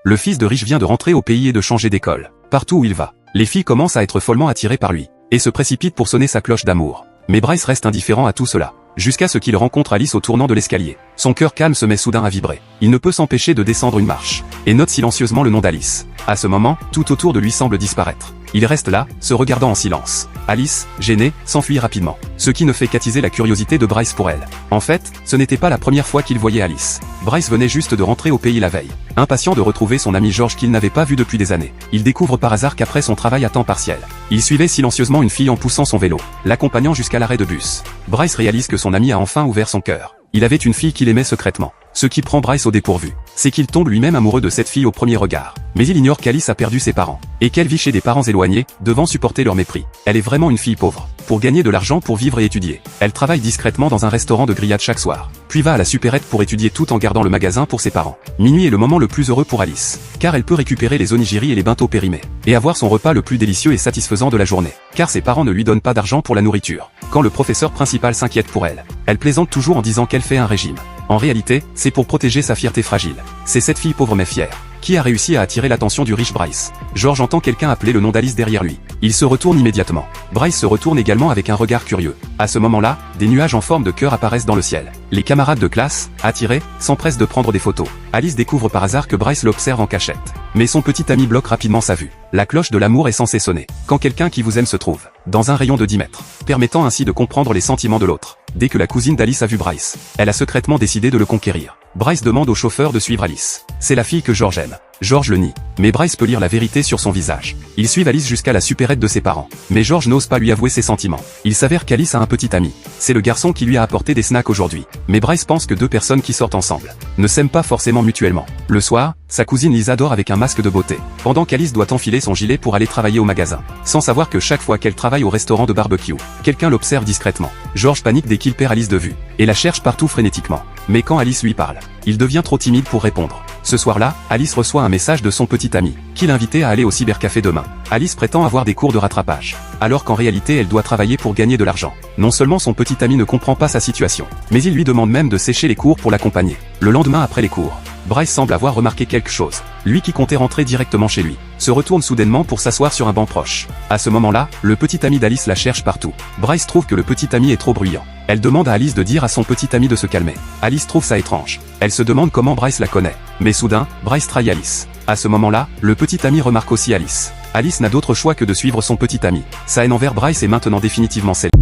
Le fils de riche vient de rentrer au pays et de changer d'école. Partout où il va, les filles commencent à être follement attirées par lui, et se précipitent pour sonner sa cloche d'amour. Mais Bryce reste indifférent à tout cela, jusqu'à ce qu'il rencontre Alice au tournant de l'escalier. Son cœur calme se met soudain à vibrer. Il ne peut s'empêcher de descendre une marche, et note silencieusement le nom d'Alice. À ce moment, tout autour de lui semble disparaître. Il reste là, se regardant en silence. Alice, gênée, s'enfuit rapidement, ce qui ne fait qu'attiser la curiosité de Bryce pour elle. En fait, ce n'était pas la première fois qu'il voyait Alice. Bryce venait juste de rentrer au pays la veille, impatient de retrouver son ami George qu'il n'avait pas vu depuis des années. Il découvre par hasard qu'après son travail à temps partiel, il suivait silencieusement une fille en poussant son vélo, l'accompagnant jusqu'à l'arrêt de bus. Bryce réalise que son ami a enfin ouvert son cœur. Il avait une fille qu'il aimait secrètement. Ce qui prend Bryce au dépourvu, c'est qu'il tombe lui-même amoureux de cette fille au premier regard. Mais il ignore qu'Alice a perdu ses parents, et qu'elle vit chez des parents éloignés, devant supporter leur mépris. Elle est vraiment une fille pauvre. Pour gagner de l'argent pour vivre et étudier, elle travaille discrètement dans un restaurant de grillade chaque soir, puis va à la supérette pour étudier tout en gardant le magasin pour ses parents. Minuit est le moment le plus heureux pour Alice, car elle peut récupérer les onigiri et les bento périmés, et avoir son repas le plus délicieux et satisfaisant de la journée, car ses parents ne lui donnent pas d'argent pour la nourriture. Quand le professeur principal s'inquiète pour elle, elle plaisante toujours en disant qu'elle fait un régime. En réalité, c'est pour protéger sa fierté fragile. C'est cette fille pauvre mais fière qui a réussi à attirer l'attention du riche Bryce. George entend quelqu'un appeler le nom d'Alice derrière lui. Il se retourne immédiatement. Bryce se retourne également avec un regard curieux. À ce moment-là, des nuages en forme de cœur apparaissent dans le ciel. Les camarades de classe, attirés, s'empressent de prendre des photos. Alice découvre par hasard que Bryce l'observe en cachette. Mais son petit ami bloque rapidement sa vue. La cloche de l'amour est censée sonner quand quelqu'un qui vous aime se trouve dans un rayon de 10 mètres, permettant ainsi de comprendre les sentiments de l'autre. Dès que la cousine d'Alice a vu Bryce, elle a secrètement décidé de le conquérir. Bryce demande au chauffeur de suivre Alice. C'est la fille que George aime. George le nie, mais Bryce peut lire la vérité sur son visage. Ils suivent Alice jusqu'à la supérette de ses parents, mais George n'ose pas lui avouer ses sentiments. Il s'avère qu'Alice a un petit ami. C'est le garçon qui lui a apporté des snacks aujourd'hui. Mais Bryce pense que deux personnes qui sortent ensemble ne s'aiment pas forcément mutuellement. Le soir, sa cousine Lisa dort avec un masque de beauté, pendant qu'Alice doit enfiler son gilet pour aller travailler au magasin, sans savoir que chaque fois qu'elle travaille au restaurant de barbecue, quelqu'un l'observe discrètement. George panique dès qu'il perd Alice de vue, et la cherche partout frénétiquement. Mais quand Alice lui parle, il devient trop timide pour répondre. Ce soir-là, Alice reçoit un message de son petit ami, qui l'invitait à aller au cybercafé demain. Alice prétend avoir des cours de rattrapage, alors qu'en réalité elle doit travailler pour gagner de l'argent. Non seulement son petit ami ne comprend pas sa situation, mais il lui demande même de sécher les cours pour l'accompagner. Le lendemain après les cours, Bryce semble avoir remarqué quelque chose. Lui qui comptait rentrer directement chez lui, se retourne soudainement pour s'asseoir sur un banc proche. À ce moment-là, le petit ami d'Alice la cherche partout. Bryce trouve que le petit ami est trop bruyant. Elle demande à Alice de dire à son petit ami de se calmer. Alice trouve ça étrange. Elle se demande comment Bryce la connaît. Mais soudain, Bryce trahit Alice. À ce moment-là, le petit ami remarque aussi Alice. Alice n'a d'autre choix que de suivre son petit ami. Sa haine envers Bryce est maintenant définitivement scellée.